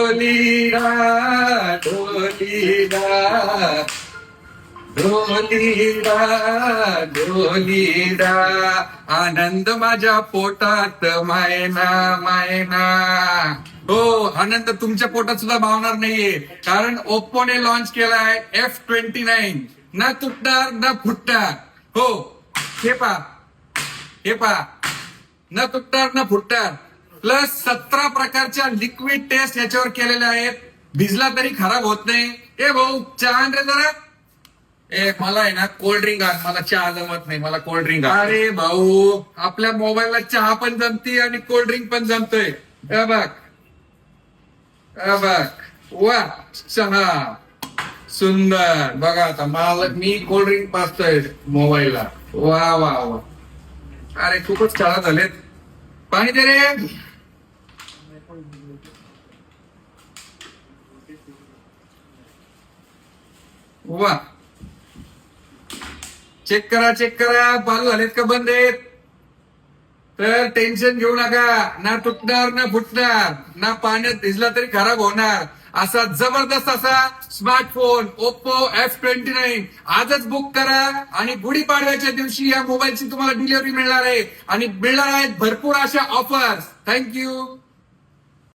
ढोलीडा ढोलीडा ढोलीडा ढोलीडा आनंद माझ्या पोटात मायना मायना. हो, आनंद तुमच्या पोटात सुद्धा भावणार नाहीये, कारण ओप्पोने लॉन्च केलाय F29. ना तुटणार ना फुटणार. हो, हे पा न तुटणार न फुटणार. प्लस 17 प्रकारच्या लिक्विड टेस्ट याच्यावर केलेल्या आहेत. भिजला तरी खराब होत नाही. ए भाऊ, चहा आण रे जरा. ए मला आहे ना कोल्ड ड्रिंक आण, मला चहा जमत नाही, मला कोल्ड ड्रिंक. अरे भाऊ, आपल्या मोबाईलला चहा पण जमती आणि कोल्ड ड्रिंक पण जमतोय. बघ वा, चहा सुंदर. बघा आता मला, मी कोल्ड ड्रिंक पाचतोय मोबाईलला. वा वा वा, अरे खूपच चहा झालेत. पाणी दे रे. वा, चेक करा बालू झालेत का बंद आहेत. तर टेन्शन घेऊ नका, ना तुटणार ना फुटणार, ना पाण्यात भिजला तरी खराब होणार असा जबरदस्त असा स्मार्टफोन ओप्पो F29 आजच बुक करा. आणि गुढीपाडव्याच्या दिवशी या मोबाईलची तुम्हाला डिलिव्हरी मिळणार आहे, आणि मिळणार आहेत भरपूर अशा ऑफर्स. थँक्यू.